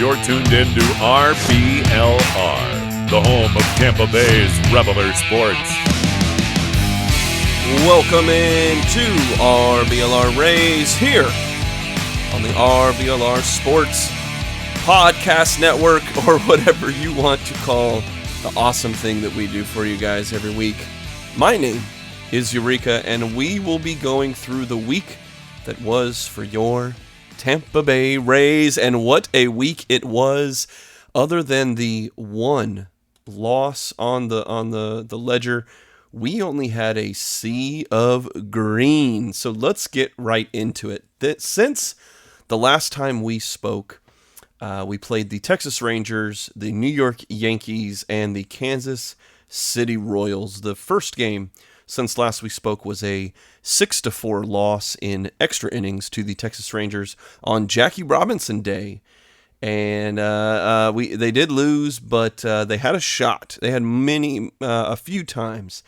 You're tuned in to RBLR, the home of Tampa Bay's Reveler Sports. Welcome in to RBLR Rays here on the RBLR Sports Podcast Network, or whatever you want to call the awesome thing that we do for you guys every week. My name is Eureka, and we will be going through the week that was for your Tampa Bay Rays, and what a week it was. Other than the one loss on the ledger, we only had a sea of green. So let's get right into it. Since the last time we spoke, we played the Texas Rangers, the New York Yankees, and the Kansas City Royals. The first game since last we spoke was a 6-4 loss in extra innings to the Texas Rangers on Jackie Robinson Day. And they did lose, but they had a shot. They had a few times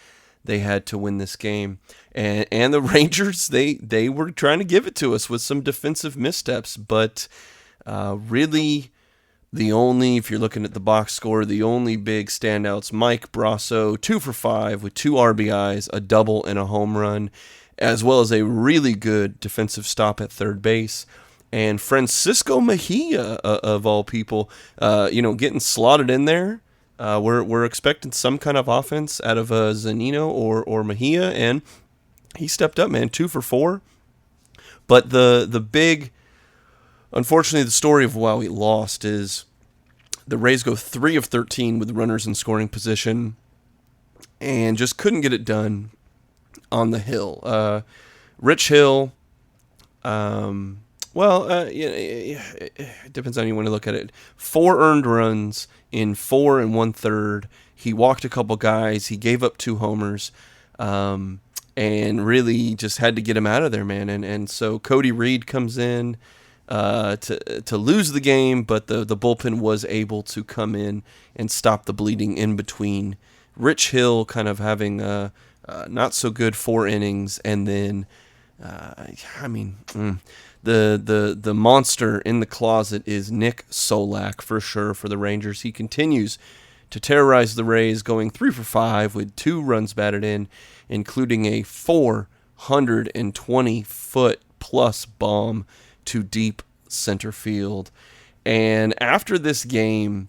they had to win this game. And the Rangers, they were trying to give it to us with some defensive missteps. But really, if you're looking at the box score, the only big standouts, Mike Brasso, 2 for 5 with 2 RBIs, a double and a home run, as well as a really good defensive stop at third base. And Francisco Mejia, of all people, getting slotted in there. We're expecting some kind of offense out of Zunino or Mejia, and he stepped up, man, 2 for 4. But the big... Unfortunately, the story of why we lost is the Rays go 3 of 13 with runners in scoring position and just couldn't get it done on the hill. Rich Hill, it depends on how you want to look at it. 4 earned runs in 4 1/3. He walked a couple guys. He gave up 2 homers. And really just had to get him out of there, man. And so Cody Reed comes in to lose the game, but the bullpen was able to come in and stop the bleeding in between. Rich Hill kind of having not so good 4 innings, and then the monster in the closet is Nick Solak for sure for the Rangers. He continues to terrorize the Rays, going 3 for 5 with 2 runs batted in, including a 420-foot plus bomb to deep center field. And after this game,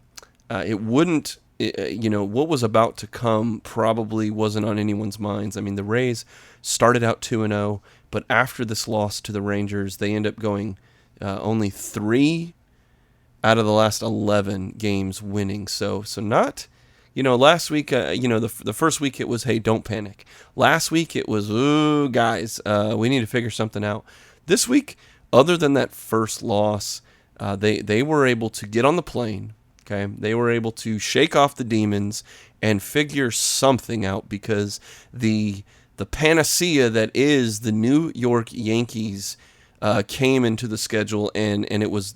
what was about to come probably wasn't on anyone's minds. I mean, the Rays started out 2-0, but after this loss to the Rangers, they end up going only 3 out of the last 11 games winning. So not, last week, the first week it was, hey, don't panic. Last week it was, ooh, guys, we need to figure something out. This week, other than that first loss, they were able to get on the plane. Okay, they were able to shake off the demons and figure something out, because the panacea that is the New York Yankees came into the schedule, and it was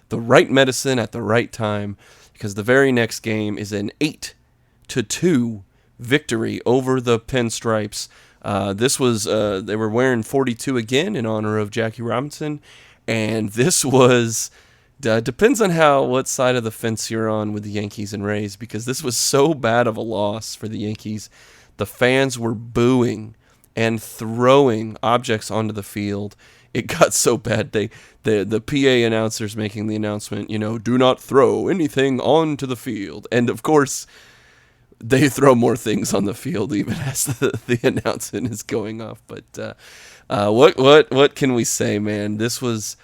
the right medicine at the right time, because the very next game is an 8-2 victory over the Pinstripes. This was they were wearing 42 again in honor of Jackie Robinson, and this was depends on what side of the fence you're on with the Yankees and Rays, because this was so bad of a loss for the Yankees. The fans were booing and throwing objects onto the field. It got so bad the PA announcers making the announcement, do not throw anything onto the field, and of course they throw more things on the field even as the announcement is going off. But what can we say, man? This was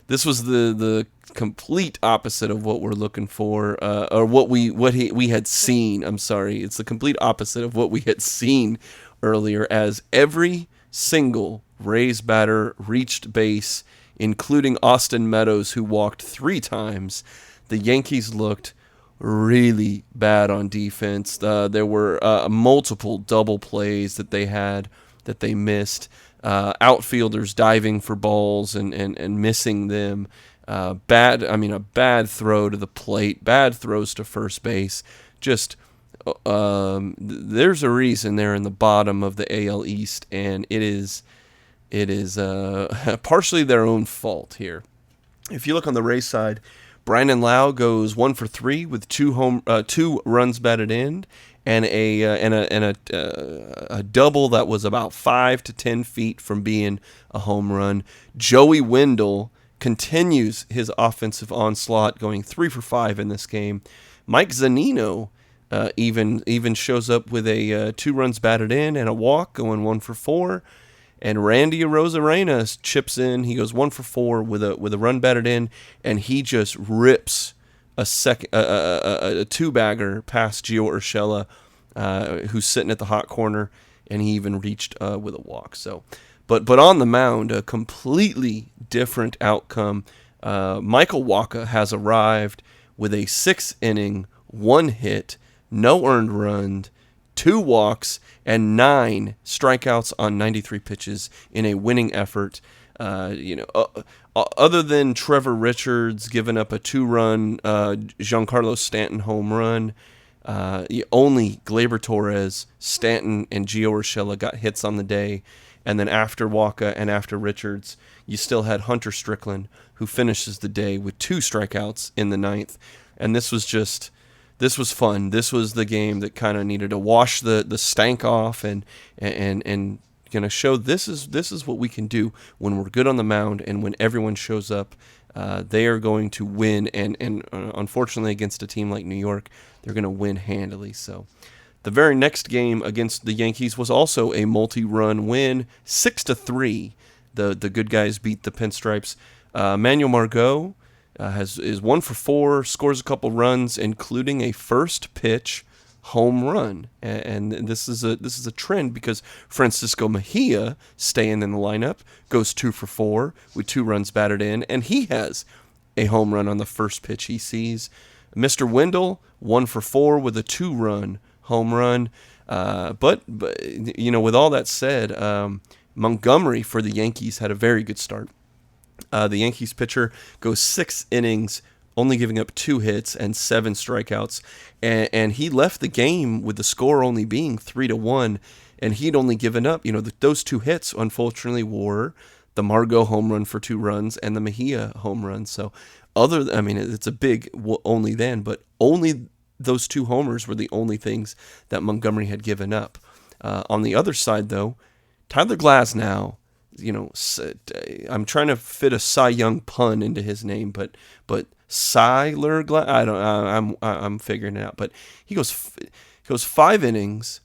the complete opposite of what we're looking for, or what we had seen. I'm sorry, it's the complete opposite of what we had seen earlier, as every single Rays batter reached base, including Austin Meadows, who walked 3 times. The Yankees looked really bad on defense. There were multiple double plays that they missed. Outfielders diving for balls and missing them. A bad throw to the plate, bad throws to first base. Just there's a reason they're in the bottom of the AL East, and it is partially their own fault here. If you look on the Rays side, Brandon Lau goes 1 for 3 with two runs batted in, and a double that was about 5 to 10 feet from being a home run. Joey Wendell continues his offensive onslaught, going 3 for 5 in this game. Mike Zunino even shows up with a 2 runs batted in and a walk, going 1 for 4. And Randy Arozarena chips in. He goes 1 for 4 with a run batted in, and he just rips a 2-bagger past Gio Urshela, who's sitting at the hot corner, and he even reached with a walk. So, but on the mound, a completely different outcome. Michael Wacha has arrived with a 6-inning, 1 hit, no earned run, 2 walks, and 9 strikeouts on 93 pitches in a winning effort. Other than Trevor Richards giving up a 2-run Giancarlo Stanton home run, only Gleyber Torres, Stanton, and Gio Urshela got hits on the day. And then after Wacha and after Richards, you still had Hunter Strickland, who finishes the day with 2 strikeouts in the 9th. And this was fun. This was the game that kind of needed to wash the stank off and going to show this is what we can do when we're good on the mound, and when everyone shows up, they are going to win. And unfortunately, against a team like New York, they're going to win handily. So the very next game against the Yankees was also a multi-run win, 6-3. The good guys beat the Pinstripes. Manuel Margot is 1 for 4, scores a couple runs, including a first pitch home run, and this is a trend because Francisco Mejia, staying in the lineup, goes 2 for 4 with 2 runs batted in, and he has a home run on the first pitch he sees. Mr. Wendell, 1 for 4 with a 2-run home run, but with all that said, Montgomery for the Yankees had a very good start. The Yankees pitcher goes 6 innings, only giving up 2 hits and 7 strikeouts, and he left the game with the score only being 3-1, and he'd only given up, those 2 hits, unfortunately, were the Margot home run for 2 runs and the Mejia home run. So it's a big only then, but only those 2 homers were the only things that Montgomery had given up. On the other side, though, Tyler Glasnow, I'm trying to fit a Cy Young pun into his name, but Cyler I'm figuring it out. But he goes 5 innings,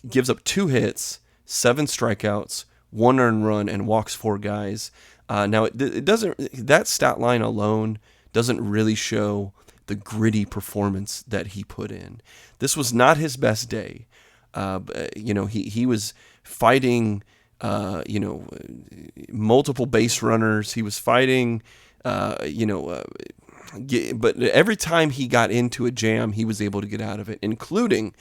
gives up 2 hits, 7 strikeouts, 1 earned run, and walks 4 guys. Now it doesn't. That stat line alone doesn't really show the gritty performance that he put in. This was not his best day. He was fighting. Multiple base runners. He was fighting, but every time he got into a jam, he was able to get out of it, including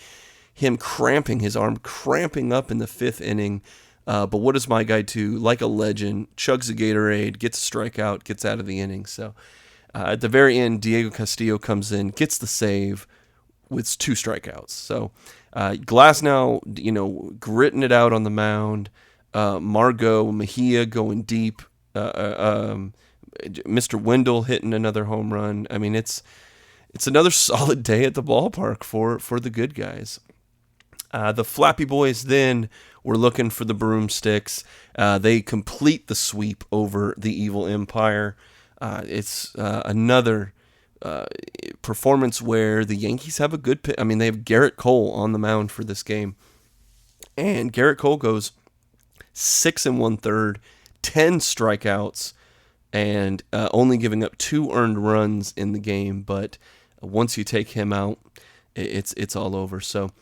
him cramping up in the 5th inning. But what does my guy do? Like a legend, chugs a Gatorade, gets a strikeout, gets out of the inning. So at the very end, Diego Castillo comes in, gets the save with 2 strikeouts. So Glasnow, gritting it out on the mound. Margot, Mejia going deep, Mr. Wendell hitting another home run. I mean, it's another solid day at the ballpark for the good guys. The Flappy Boys then were looking for the broomsticks. They complete the sweep over the Evil Empire. It's another performance where the Yankees have a good pitch. I mean, they have Garrett Cole on the mound for this game, and Garrett Cole goes 6 1/3, 10 strikeouts, and only giving up 2 earned runs in the game. But once you take him out, it's all over. So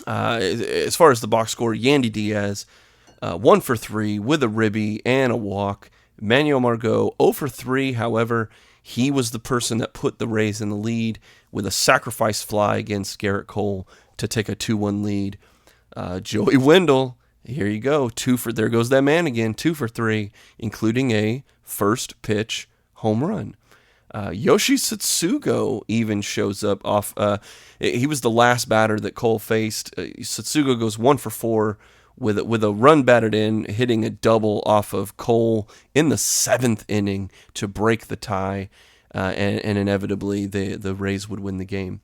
as far as the box score, Yandy Diaz, 1 for 3 with a ribby and a walk. Manuel Margot, 0 for 3. However, he was the person that put the Rays in the lead with a sacrifice fly against Garrett Cole to take a 2-1 lead. Joey Wendell, here you go, there goes that man again, 2 for 3, including a first pitch home run. Yoshi Satsugo even shows up off. He was the last batter that Cole faced. Satsugo goes 1 for 4 with a run batted in, hitting a double off of Cole in the 7th inning to break the tie. and inevitably the Rays would win the game.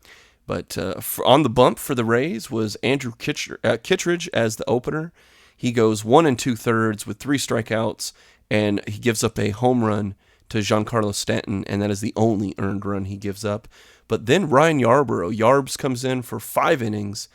But on the bump for the Rays was Andrew Kittredge as the opener. He goes 1 2/3 with 3 strikeouts, and he gives up a home run to Giancarlo Stanton, and that is the only earned run he gives up. But then Ryan Yarbs comes in for 5 innings,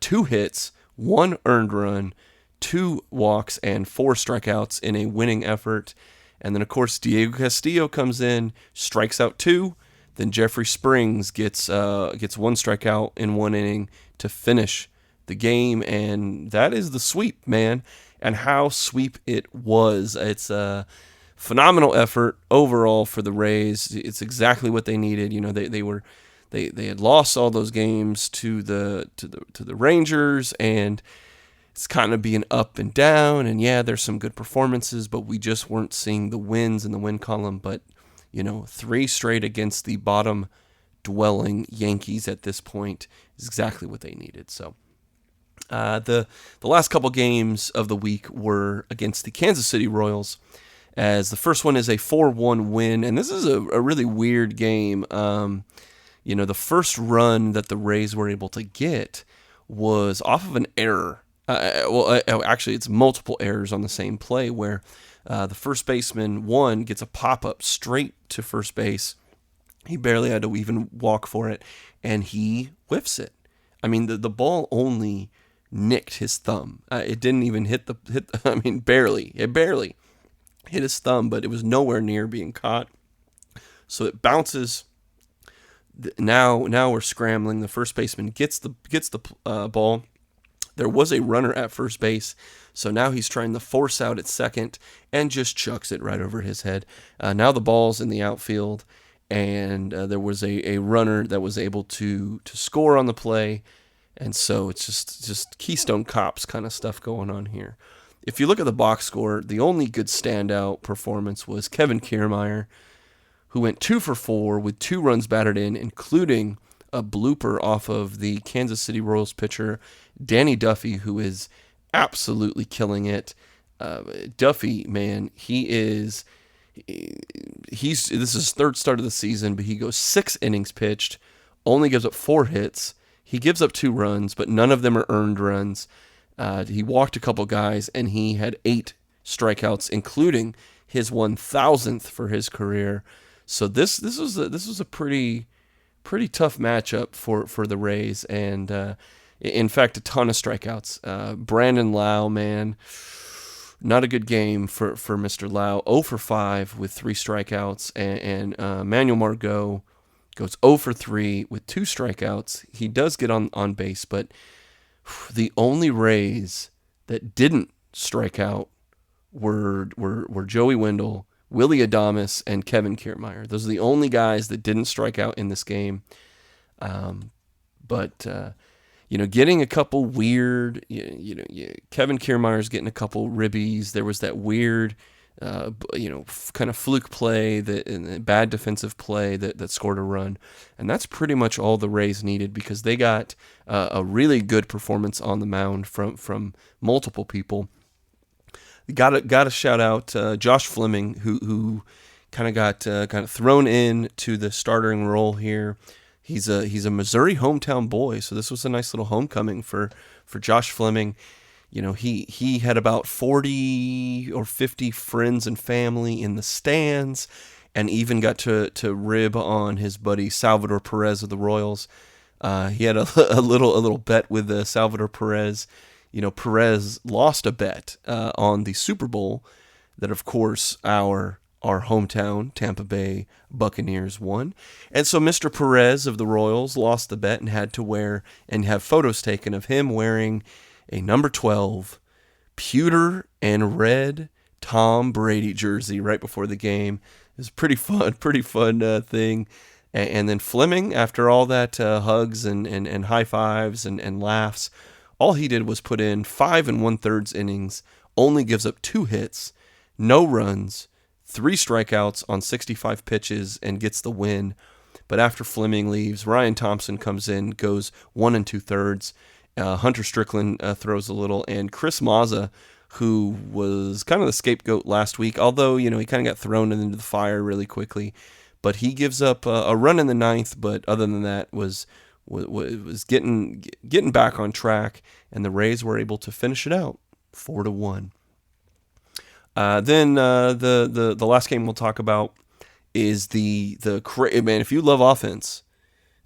2 hits, 1 earned run, 2 walks, and 4 strikeouts in a winning effort. And then, of course, Diego Castillo comes in, strikes out 2. Then Jeffrey Springs gets 1 strikeout in 1 inning to finish the game, and that is the sweep, man. And how sweep it was. It's a phenomenal effort overall for the Rays. It's exactly what they needed. You know, they had lost all those games to the Rangers, and it's kind of being up and down. And yeah, there's some good performances, but we just weren't seeing the wins in the win column. But 3 straight against the bottom dwelling Yankees at this point is exactly what they needed. So the last couple games of the week were against the Kansas City Royals, as the first one is a 4-1 win. And this is a really weird game. The first run that the Rays were able to get was off of an error. Actually, it's multiple errors on the same play where the first baseman, gets a pop-up straight to first base. He barely had to even walk for it, and he whiffs it. I mean, the ball only nicked his thumb. It didn't even barely. It barely hit his thumb, but it was nowhere near being caught. So it bounces. Now we're scrambling. The first baseman gets the ball. There was a runner at first base, so now he's trying to force out at second and just chucks it right over his head. Now the ball's in the outfield, and there was a runner that was able to score on the play, and so it's just Keystone Cops kind of stuff going on here. If you look at the box score, the only good standout performance was Kevin Kiermaier, who went 2 for 4 with 2 runs batted in, including a blooper off of the Kansas City Royals pitcher, Danny Duffy, who is absolutely killing it. Duffy, man, this is his 3rd start of the season, but he goes 6 innings pitched, only gives up 4 hits. He gives up 2 runs, but none of them are earned runs. He walked a couple guys, and he had 8 strikeouts, including his 1,000th for his career. So this was a pretty tough matchup for the Rays, and in fact, a ton of strikeouts. Brandon Lau, man, not a good game for Mr. Lau. 0 for 5 with 3 strikeouts, and Manuel Margot goes 0 for 3 with 2 strikeouts. He does get on base, but the only Rays that didn't strike out were Joey Wendell, Willie Adames, and Kevin Kiermaier. Those are the only guys that didn't strike out in this game. But getting a couple weird, Kevin Kiermaier's getting a couple ribbies. There was that weird, kind of fluke play, and bad defensive play that scored a run. And that's pretty much all the Rays needed, because they got a really good performance on the mound from multiple people. Got to shout out Josh Fleming, who kind of got thrown in to the starting role here. He's a Missouri hometown boy, so this was a nice little homecoming for Josh Fleming. He had about 40 or 50 friends and family in the stands, and even got to rib on his buddy Salvador Perez of the Royals. He had a little bet with Salvador Perez. Perez lost a bet on the Super Bowl that, of course, our hometown Tampa Bay Buccaneers won. And so Mr. Perez of the Royals lost the bet and had to wear and have photos taken of him wearing a number 12 pewter and red Tom Brady jersey right before the game. It was pretty fun thing. And then Fleming, after all that hugs and high fives and laughs, all he did was put in 5 1/3 innings, only gives up 2 hits, no runs, 3 strikeouts on 65 pitches, and gets the win. But after Fleming leaves, Ryan Thompson comes in, goes 1 2/3. Hunter Strickland throws a little, and Chris Mazza, who was kind of the scapegoat last week, although he kind of got thrown into the fire really quickly. but he gives up a run in the ninth. But other than that, was getting back on track, and the Rays were able to finish it out 4-1. Then the last game we'll talk about is man. If you love offense,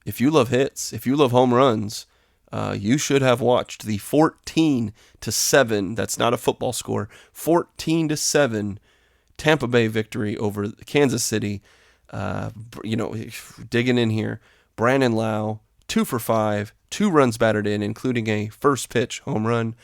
if you love hits, if you love home runs, you should have watched the 14-7. That's not a football score. 14-7 Tampa Bay victory over Kansas City. Digging in here, Brandon Lau 2 for 5, 2 runs batted in, including a first pitch home run.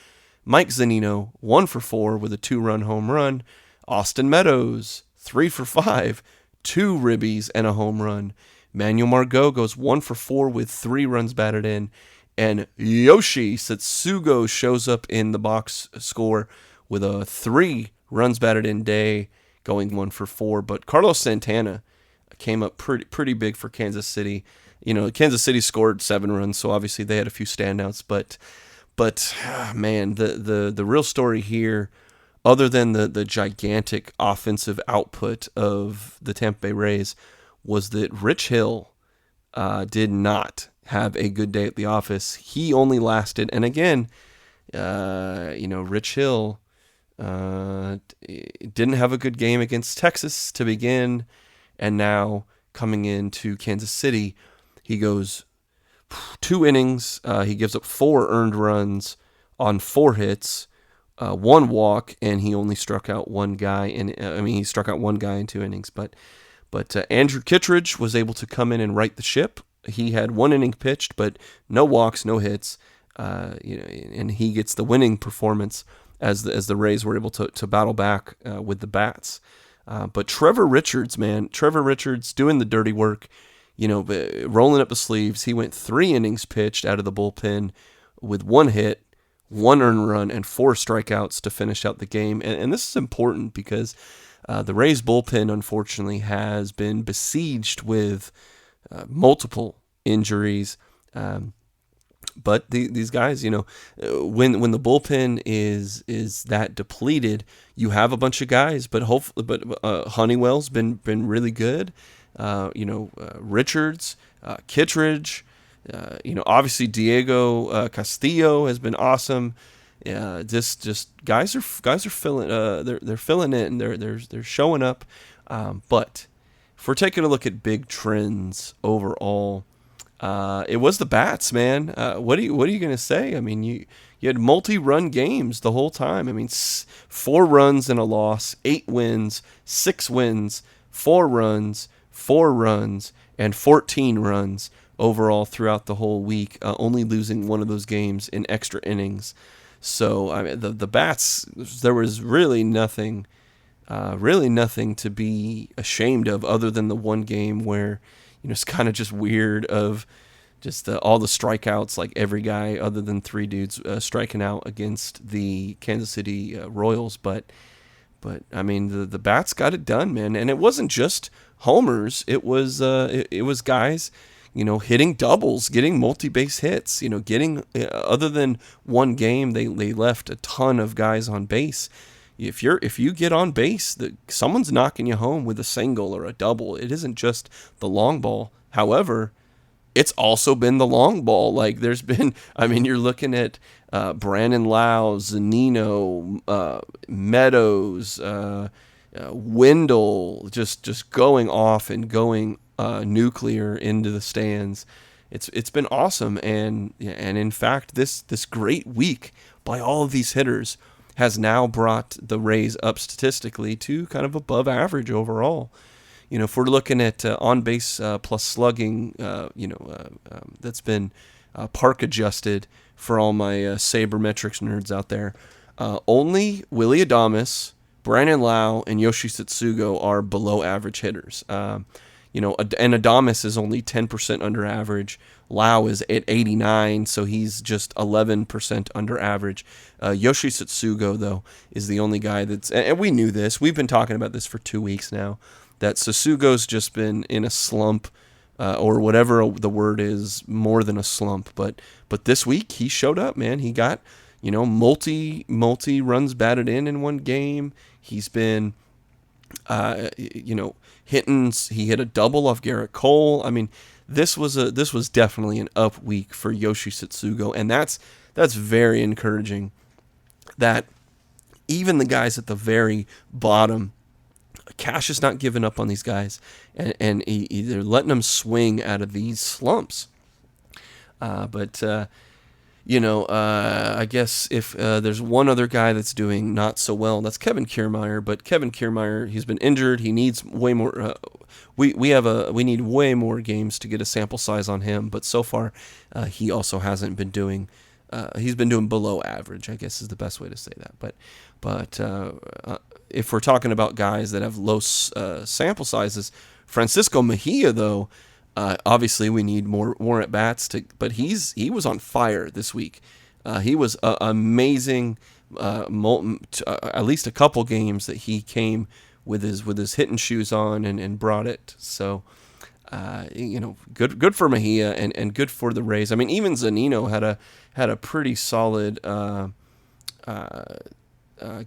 Mike Zunino 1 for 4 with a 2-run home run. Austin Meadows 3 for 5, 2 ribbies and a home run. Manuel Margot goes 1 for 4 with 3 runs batted in. And Yoshi Satsugo shows up in the box score with a 3 runs batted in day, going 1 for 4. But Carlos Santana came up pretty big for Kansas City. Kansas City scored 7 runs, so obviously they had a few standouts. But man, the real story here, other than the gigantic offensive output of the Tampa Bay Rays, was that Rich Hill did not have a good day at the office. He only lasted, and again, Rich Hill didn't have a good game against Texas to begin, and now coming into Kansas City, he goes 2 innings. He gives up 4 earned runs on 4 hits, 1 walk, and he only struck out one guy. He struck out one guy in 2 innings. But Andrew Kittredge was able to come in and right the ship. He had 1 inning pitched, but no walks, no hits. And he gets the winning performance as the Rays were able to battle back with the bats. But Trevor Richards doing the dirty work, rolling up the sleeves. He went 3 innings pitched out of the bullpen with 1 hit, 1 earned run, and 4 strikeouts to finish out the game. And this is important because the Rays bullpen, unfortunately, has been besieged with multiple injuries. But these guys, when the bullpen is that depleted, you have a bunch of guys. But Honeywell's been really good. Richards, Kittredge, obviously Diego Castillo has been awesome. Just guys are filling. They're filling in. They're showing up. But if we're taking a look at big trends overall, it was the bats, man. What are you gonna say? I mean, you had multi-run games the whole time. I mean, 4 runs and a loss, 8 wins, 6 wins, 4 runs, 4 runs, and 14 runs overall throughout the whole week. Only losing one of those games in extra innings. So I mean, the bats, there was really nothing to be ashamed of, other than the one game where it's kind of just weird of just all the strikeouts, like every guy other than 3 dudes striking out against the Kansas City Royals. But I mean, the bats got it done, man. And it wasn't just homers; it was guys, hitting doubles, getting multi-base hits. Getting other than one game, they left a ton of guys on base. If you get on base, someone's knocking you home with a single or a double. It isn't just the long ball. However, it's also been the long ball. Like there's been, you're looking at Brandon Lau, Zunino, Meadows, Wendell, just going off and going nuclear into the stands. It's been awesome, and in fact, this great week by all of these hitters has now brought the Rays up statistically to kind of above average overall. If we're looking at on-base plus slugging, that's been park adjusted for all my sabermetrics nerds out there. Only Willy Adames, Brandon Lau, and Yoshi Satsugo are below average hitters. And Adames is only 10% under average. Lau is at 89, so he's just 11% under average. Yoshi Satsugo, though, is the only guy and we knew this. We've been talking about this for 2 weeks now, that Satsugo's just been in a slump, or whatever the word is, more than a slump. But this week, he showed up, man. He got, multi runs batted in one game. He's been, He hit a double off Garrett Cole. I mean, this was definitely an up week for Yoshi Tsutsugo, and that's very encouraging. That even the guys at the very bottom, Cash is not giving up on these guys, and they're letting them swing out of these slumps. I guess if there's one other guy that's doing not so well, that's Kevin Kiermaier. But Kevin Kiermaier, he's been injured. He needs way more. We need way more games to get a sample size on him. But so far, he also hasn't been doing. He's been doing below average, I guess is the best way to say that. But if we're talking about guys that have low sample sizes, Francisco Mejia, though, obviously we need more at bats but he was on fire this week. He was amazing. At least a couple games that he came with his hitting shoes on and brought it. So good for Mejia and good for the Rays. I mean, even Zunino had a pretty solid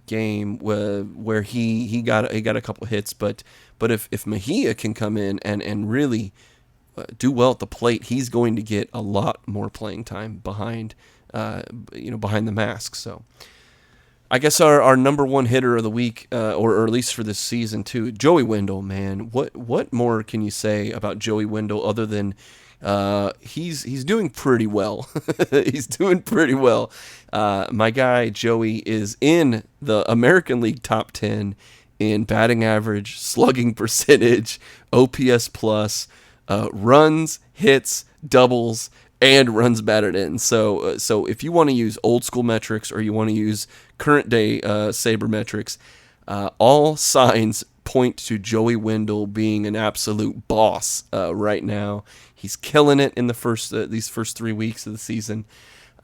game where he got a couple hits, but if Mejia can come in and really do well at the plate, he's going to get a lot more playing time behind the mask. So I guess our number one hitter of the week, or at least for this season too, Joey Wendell. Man, what more can you say about Joey Wendell other than he's doing pretty well. He's doing pretty well. My guy Joey is in the American League top 10 in batting average, slugging percentage, OPS plus, runs, hits, doubles, and runs batted in. So if you want to use old school metrics or you want to use current day Sabre metrics, all signs point to Joey Wendell being an absolute boss right now. He's killing it in the these first 3 weeks of the season,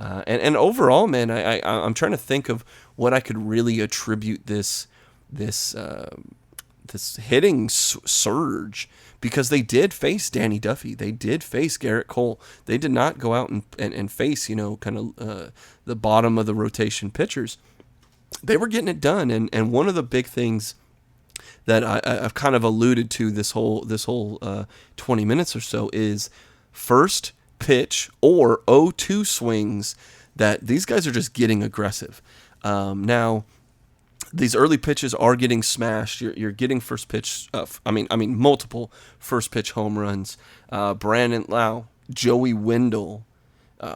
and overall, man, I'm trying to think of what I could really attribute this hitting surge, because they did face Danny Duffy, they did face Garrett Cole, they did not go out and face kind of the bottom of the rotation pitchers. They were getting it done, and one of the big things that I've kind of alluded to this whole 20 minutes or so is first pitch or 0-2 swings, that these guys are just getting aggressive. Now, these early pitches are getting smashed. You're getting first pitch. Multiple first pitch home runs. Brandon Lau, Joey Wendell,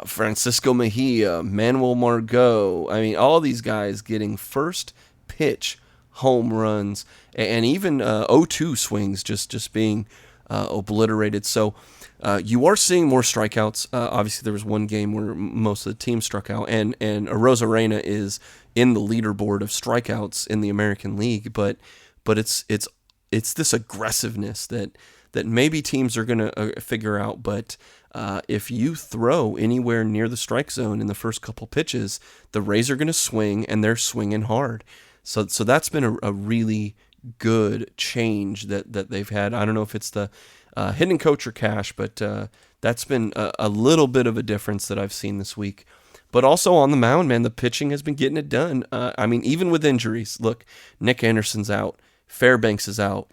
Francisco Mejia, Manuel Margot. I mean, all these guys getting first pitch home runs, and even 0-2 swings just being obliterated. So you are seeing more strikeouts. Obviously, there was one game where most of the team struck out, and Arozarena is in the leaderboard of strikeouts in the American League. But it's this aggressiveness that maybe teams are going to figure out. But if you throw anywhere near the strike zone in the first couple pitches, the Rays are going to swing, and they're swinging hard. So that's been a really good change that they've had. I don't know if it's the hitting coach or Cash, but that's been a little bit of a difference that I've seen this week. But also on the mound, man, the pitching has been getting it done. Even with injuries, look, Nick Anderson's out, Fairbanks is out,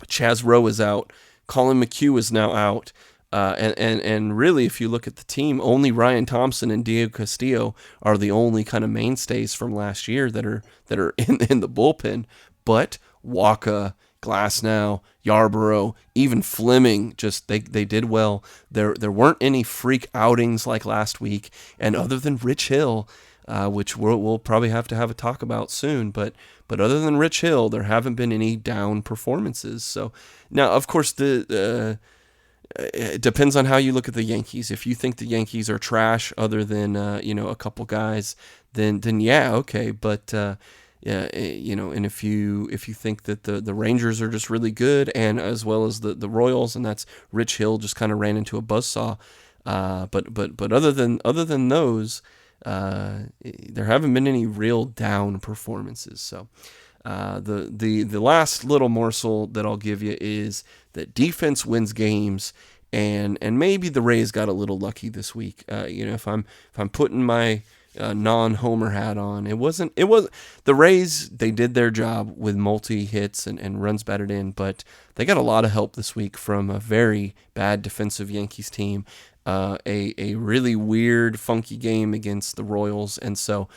Chaz Rowe is out, Colin McHugh is now out. And really, if you look at the team, only Ryan Thompson and Diego Castillo are the only kind of mainstays from last year that are in the bullpen. But Waka, Glasnow, Yarborough, even Fleming, just they did well. There weren't any freak outings like last week, and other than Rich Hill, which we'll probably have to have a talk about soon, but other than Rich Hill, there haven't been any down performances. So now, of course, it depends on how you look at the Yankees. If you think the Yankees are trash, other than a couple guys, then yeah, okay. But and if you think that the Rangers are just really good, and as well as the Royals, and that's Rich Hill just kind of ran into a buzzsaw. But other than those, there haven't been any real down performances. So the last little morsel that I'll give you is that defense wins games, and maybe the Rays got a little lucky this week. If I'm putting my non-homer hat on. It was the Rays. They did their job with multi-hits and runs batted in, but they got a lot of help this week from a very bad defensive Yankees team. A really weird, funky game against the Royals, and so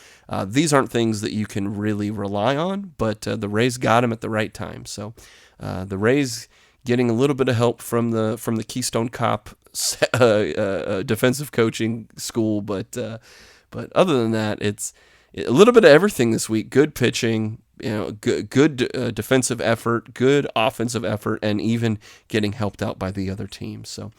these aren't things that you can really rely on, but the Rays got them at the right time. So the Rays getting a little bit of help from the Keystone Cop defensive coaching school, but other than that, it's a little bit of everything this week. Good pitching, good defensive effort, good offensive effort, and even getting helped out by the other team. So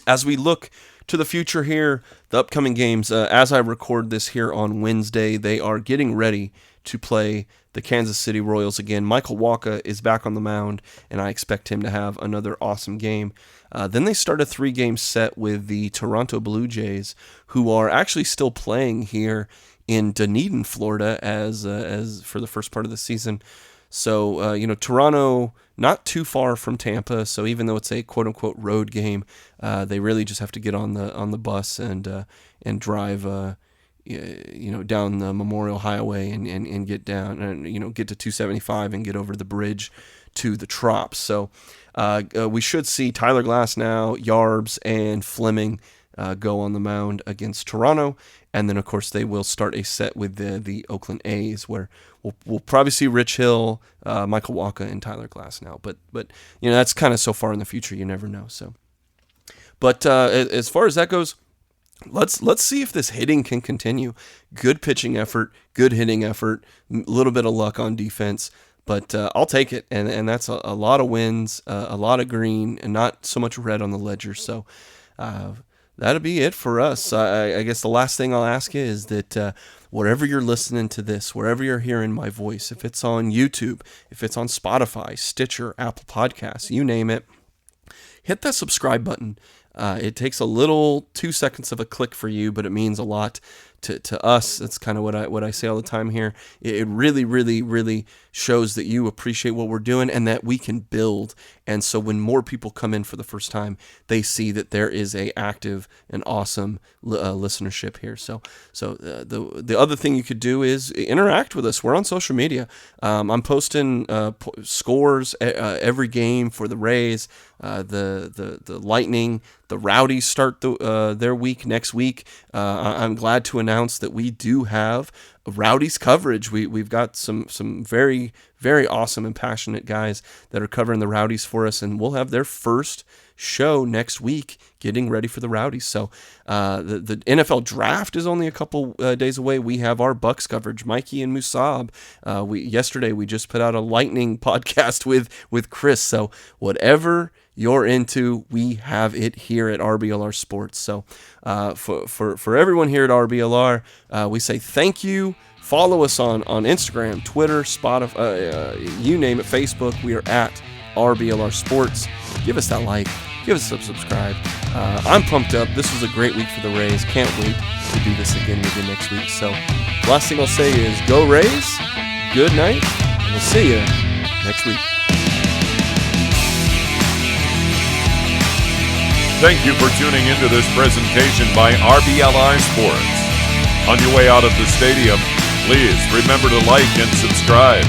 as we look to the future here, the upcoming games, as I record this here on Wednesday, they are getting ready to play the Kansas City Royals again. Michael Wacha is back on the mound, and I expect him to have another awesome game. Then they start a 3-game set with the Toronto Blue Jays, who are actually still playing here in Dunedin, Florida, as for the first part of the season. So, Toronto, not too far from Tampa. So even though it's a quote unquote road game, they really just have to get on the bus and drive, down the Memorial Highway and get down and, get to 275 and get over the bridge to the Trop. So, we should see Tyler Glasnow, Yarbs, and Fleming go on the mound against Toronto. And then, of course, they will start a set with the Oakland A's, where we'll probably see Rich Hill, Michael Wacha, and Tyler Glasnow. But that's kind of so far in the future, you never know. So, but as far as that goes, let's see if this hitting can continue. Good pitching effort, good hitting effort, a little bit of luck on defense. But I'll take it, and that's a lot of wins, a lot of green, and not so much red on the ledger. So that'll be it for us. I guess the last thing I'll ask you is that wherever you're listening to this, wherever you're hearing my voice, if it's on YouTube, if it's on Spotify, Stitcher, Apple Podcasts, you name it, hit that subscribe button. It takes a little 2 seconds of a click for you, but it means a lot to us. That's kind of what I say all the time here. It really, really, really shows that you appreciate what we're doing and that we can build. And so when more people come in for the first time, they see that there is a active and awesome listenership here. So the other thing you could do is interact with us. We're on social media. I'm posting scores every game for the Rays, the Lightning. The Rowdies start their week next week. I'm glad to announce that we do have Rowdies coverage. We've got some very, very awesome and passionate guys that are covering the Rowdies for us, and we'll have their first show next week getting ready for the Rowdies. So the NFL draft is only a couple days away. We have our Bucks coverage, Mikey and Musab. Yesterday we just put out a Lightning podcast with Chris. So whatever you're into, we have it here at RBLR Sports. So for everyone here at RBLR, we say thank you. Follow us on Instagram, Twitter, Spotify, you name it, Facebook. We are at RBLR Sports. Give us that like. Give us a subscribe. I'm pumped up. This was a great week for the Rays. Can't wait to do this again with you next week. So last thing I'll say is go Rays. Good night. And we'll see you next week. Thank you for tuning into this presentation by RBLR Sports. On your way out of the stadium, please remember to like and subscribe.